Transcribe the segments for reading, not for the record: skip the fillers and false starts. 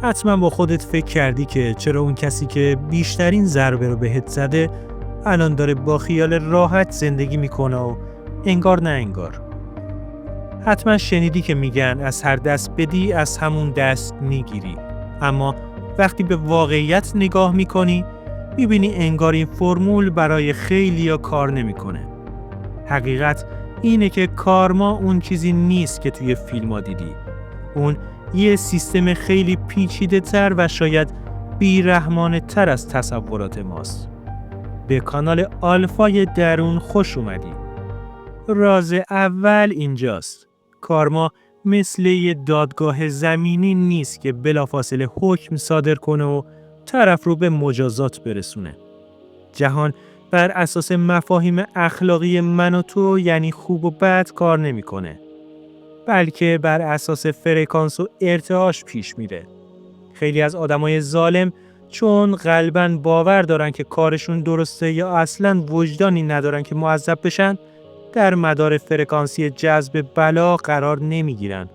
حتما با خودت فکر کردی که چرا اون کسی که بیشترین ضربه رو بهت زده الان داره با خیال راحت زندگی میکنه و انگار نه انگار. حتما شنیدی که میگن از هر دست بدی از همون دست میگیری. اما وقتی به واقعیت نگاه میکنی میبینی انگار این فرمول برای خیلیا کار نمیکنه. حقیقت اینه که کارما اون چیزی نیست که توی فیلم‌ها دیدی. اون یه سیستم خیلی پیچیده‌تر و شاید بی‌رحمانه‌تر از تصورات ماست. به کانال آلفای درون خوش اومدی. راز اول اینجاست. کارما مثل یه دادگاه زمینی نیست که بلافاصله حکم صادر کنه و طرف رو به مجازات برسونه. جهان بر اساس مفاهیم اخلاقی من و تو یعنی خوب و بد کار نمیکنه، بلکه بر اساس فرکانس و ارتعاش پیش میره. خیلی از آدمای ظالم چون قلباً باور دارن که کارشون درسته یا اصلاً وجدانی ندارن که معذب بشن، در مدار فرکانسی جذب بلا قرار نمیگیرن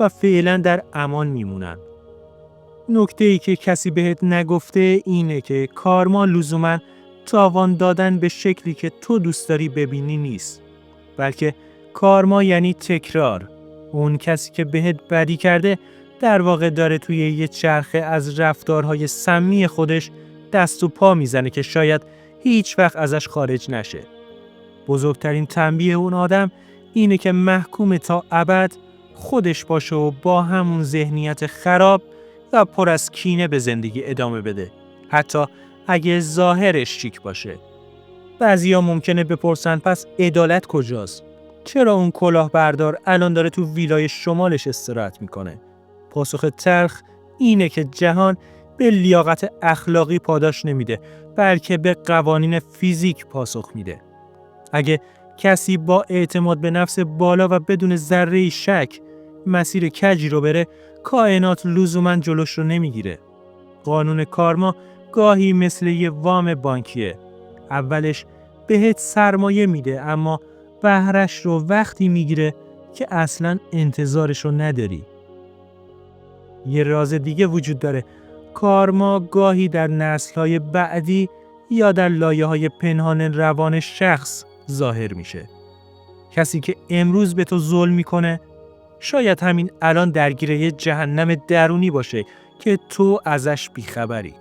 و فعلاً در امان میمونن. نکته‌ای که کسی بهت نگفته اینه که کارما لزوماً تاوان دادن به شکلی که تو دوست داری ببینی نیست، بلکه کارما یعنی تکرار. اون کسی که بهت بدی کرده در واقع داره توی یه چرخه از رفتارهای سمی خودش دست و پا میزنه که شاید هیچ وقت ازش خارج نشه. بزرگترین تنبیه اون آدم اینه که محکوم تا ابد خودش باشه و با همون ذهنیت خراب و پر از کینه به زندگی ادامه بده، حتی اگه ظاهرش شیک باشه. بعضیا ممکنه بپرسن پس عدالت کجاست؟ چرا اون کلاهبردار الان داره تو ویلای شمالش استراحت میکنه؟ پاسخ تلخ اینه که جهان به لیاقت اخلاقی پاداش نمیده، بلکه به قوانین فیزیک پاسخ میده. اگه کسی با اعتماد به نفس بالا و بدون ذره شک مسیر کجی رو بره، کائنات لزوماً جلوش رو نمیگیره. قانون کارما گاهی مثل یه وام بانکیه. اولش بهت سرمایه میده، اما بهرش رو وقتی میگیره که اصلاً انتظارش رو نداری. یه راز دیگه وجود داره. کارما گاهی در نسل‌های بعدی یا در لایه‌های پنهان روان شخص ظاهر میشه. کسی که امروز به تو ظلم میکنه شاید همین الان درگیر یه جهنم درونی باشه که تو ازش بیخبری.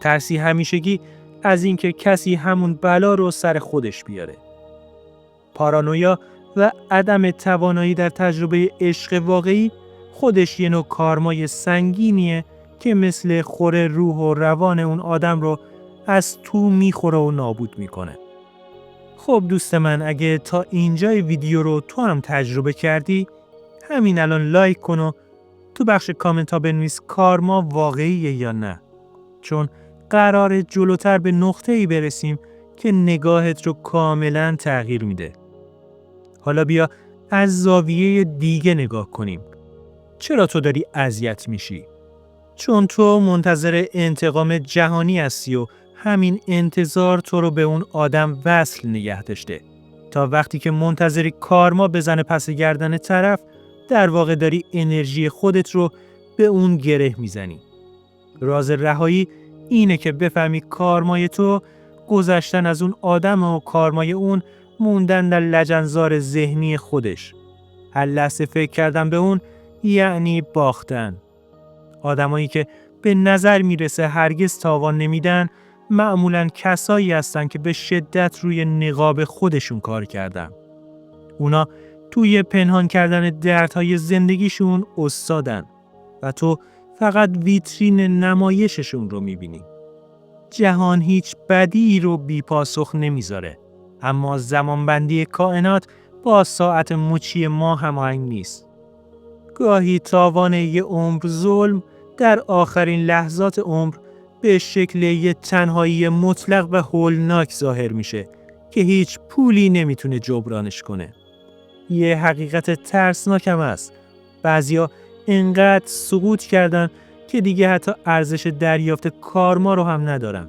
ترسی همیشگی از اینکه کسی همون بلا رو سر خودش بیاره. پارانویا و عدم توانایی در تجربه عشق واقعی خودش یه نوع کارمای سنگینیه که مثل خور روح و روان اون آدم رو از تو میخوره و نابود میکنه. خب دوست من، اگه تا اینجای ویدیو رو تو هم تجربه کردی، همین الان لایک کن و تو بخش کامنت ها بنویس کارما واقعیه یا نه. چون قراره جلوتر به نقطه‌ای برسیم که نگاهت رو کاملا تغییر میده. حالا بیا از زاویه دیگه نگاه کنیم. چرا تو داری اذیت میشی؟ چون تو منتظر انتقام جهانی هستی و همین انتظار تو رو به اون آدم وصل نگه داشته. تا وقتی که منتظری کارما بزنه پس گردن طرف، در واقع داری انرژی خودت رو به اون گره میزنی. راز رهایی اینه که بفهمی کارمای تو گذشتن از اون آدم و کارمای اون موندن در لجنزار ذهنی خودش. هر لحظه فکر کردن به اون یعنی باختن. آدمایی که به نظر میرسه هرگز تاوان نمیدن معمولاً کسایی هستن که به شدت روی نقاب خودشون کار کردن. اونا توی پنهان کردن دردهای زندگیشون استادن و تو فقط ویترین نمایششون رو میبینی. جهان هیچ بدی رو بی پاسخ نمیذاره، اما زمانبندی کائنات با ساعت مچی ما هماهنگ نیست. گاهی تاوان یه عمر ظلم در آخرین لحظات عمر به شکل یه تنهایی مطلق و هولناک ظاهر میشه که هیچ پولی نمیتونه جبرانش کنه. یه حقیقت ترسناک هم هست. بعضیا انقدر سقوط کردن که دیگه حتی ارزش دریافت کارما رو هم ندارن.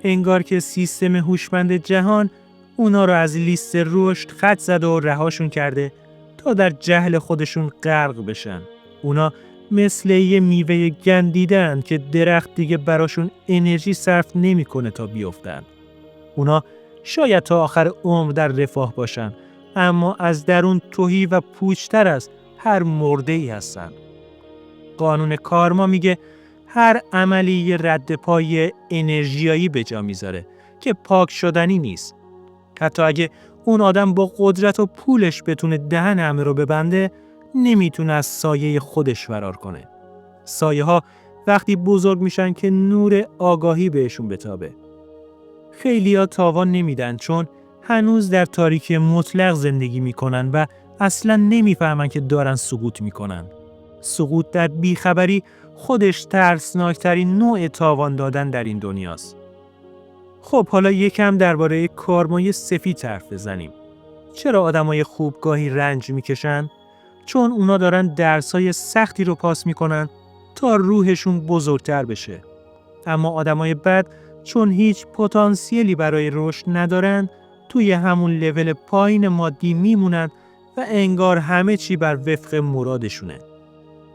انگار که سیستم هوشمند جهان اونا رو از لیست رشد خط زده و رهاشون کرده تا در جهل خودشون غرق بشن. اونا مثل یه میوه گندیدن که درخت دیگه براشون انرژی صرف نمیکنه تا بیفتن. اونا شاید تا آخر عمر در رفاه باشن، اما از درون تهی و پوچتر از هر مرده‌ای هستن. قانون کارما میگه هر عملی یه رد پای انرژیایی به جا میذاره که پاک شدنی نیست. حتی اگه اون آدم با قدرت و پولش بتونه دهن همه رو ببنده، نمیتونه از سایه خودش فرار کنه. سایه ها وقتی بزرگ میشن که نور آگاهی بهشون بتابه. خیلیا تاوان نمیدن چون هنوز در تاریکی مطلق زندگی میکنن و اصلا نمیفهمن که دارن سقوط میکنن. سقوط در بیخبری خودش ترسناکترین نوع تاوان دادن در این دنیاست. خب حالا یکم درباره کارمای سفید حرف بزنیم. چرا آدمای خوب گاهی رنج میکشن؟ چون اونا دارن درسای سختی رو پاس میکنن تا روحشون بزرگتر بشه. اما آدمای بد چون هیچ پتانسیلی برای رشد ندارن، توی همون لول پایین مادی میمونن و انگار همه چی بر وفق مرادشونه.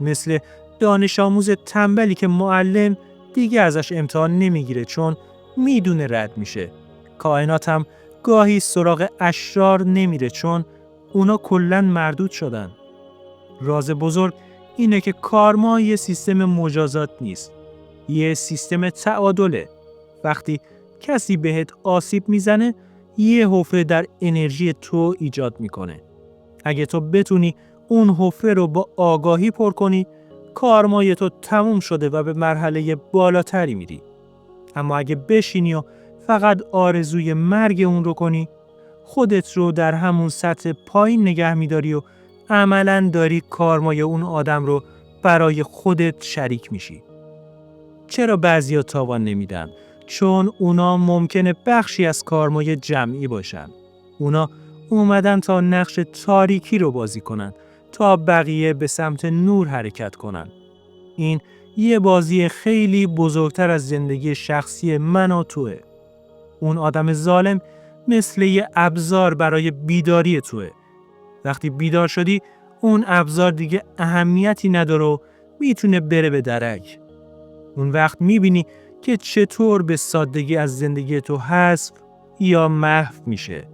مثل دانش آموز تنبلی که معلم دیگه ازش امتحان نمیگیره چون میدونه رد میشه. کائنات هم گاهی سراغ اشرار نمیره چون اونا کلاً مردود شدن. راز بزرگ اینه که کارما یه سیستم مجازات نیست. یه سیستم تعادله. وقتی کسی بهت آسیب میزنه، یه حفره در انرژی تو ایجاد میکنه. اگه تو بتونی اون حفره رو با آگاهی پر کنی، کارمای تو تموم شده و به مرحله بالاتری میری. اما اگه بشینی و فقط آرزوی مرگ اون رو کنی، خودت رو در همون سطح پایین نگه میداری و عملاً داری کارمای اون آدم رو برای خودت شریک میشی. چرا بعضیا تاوان نمیدن؟ چون اونا ممکنه بخشی از کارمای جمعی باشن. اونا اومدن تا نقش تاریکی رو بازی کنن تا بقیه به سمت نور حرکت کنن. این یه بازی خیلی بزرگتر از زندگی شخصی من و توه. اون آدم ظالم مثل یه ابزار برای بیداری توه. وقتی بیدار شدی، اون ابزار دیگه اهمیتی نداره و میتونه بره به درک. اون وقت میبینی که چطور به سادگی از زندگی تو حذف یا محو میشه.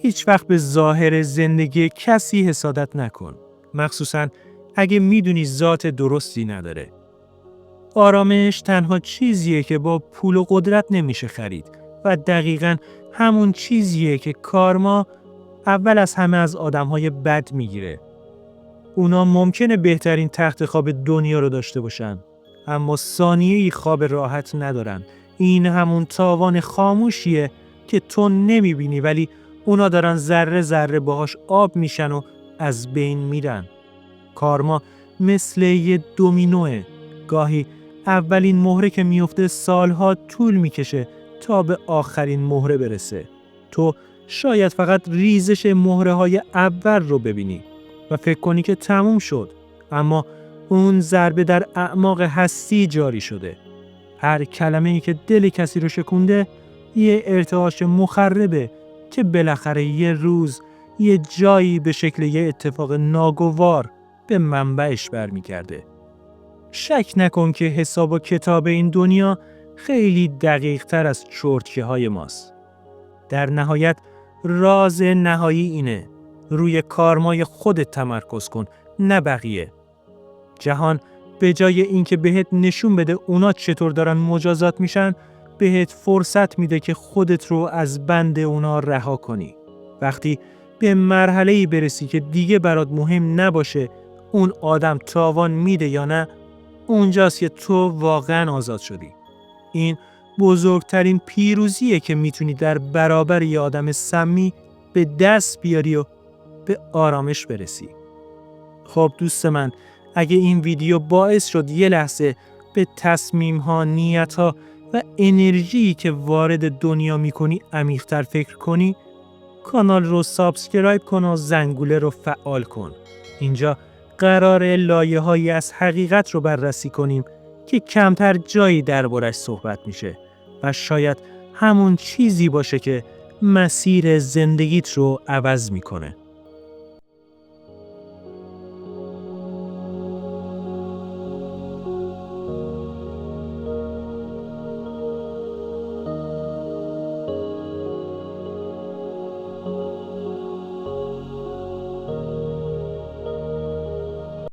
هیچ وقت به ظاهر زندگی کسی حسادت نکن، مخصوصاً اگه میدونی ذات درستی نداره. آرامش تنها چیزیه که با پول و قدرت نمیشه خرید و دقیقاً همون چیزیه که کارما اول از همه از آدمهای بد میگیره. اونا ممکنه بهترین تخت خواب دنیا رو داشته باشن، اما ثانیه‌ای خواب راحت ندارن. این همون تاوان خاموشیه که تو نمیبینی، ولی اونا دارن ذره ذره باهاش آب میشن و از بین میرن. کارما مثل یه دومینوه. گاهی اولین مهره که میفته سالها طول میکشه تا به آخرین مهره برسه. تو شاید فقط ریزش مهره های اول رو ببینی و فکر کنی که تموم شد، اما اون ضربه در اعماق هستی جاری شده. هر کلمه‌ای که دل کسی رو شکونده یه ارتعاش مخربه که بالاخره یه روز یه جایی به شکل یه اتفاق ناگوار به منبعش برمیگرده. شک نکن که حساب و کتاب این دنیا خیلی دقیق تر از چرتکه های ماست. در نهایت راز نهایی اینه: روی کارمای خودت تمرکز کن، نه بقیه. جهان به جای اینکه بهت نشون بده اونا چطور دارن مجازات میشن، بهت فرصت میده که خودت رو از بند اونا رها کنی. وقتی به مرحله‌ای برسی که دیگه برات مهم نباشه اون آدم تاوان میده یا نه، اونجاست که تو واقعا آزاد شدی. این بزرگترین پیروزیه که میتونی در برابر یه آدم سمی به دست بیاری و به آرامش برسی. خب دوست من، اگه این ویدیو باعث شد یه لحظه به تصمیم‌ها، نیت‌ها و انرژی که وارد دنیا می‌کنی عمیق‌تر فکر کنی، کانال رو سابسکرایب کن و زنگوله رو فعال کن. اینجا قراره لایه‌هایی از حقیقت رو بررسی کنیم که کمتر جایی دربارش صحبت میشه و شاید همون چیزی باشه که مسیر زندگیت رو عوض میکنه.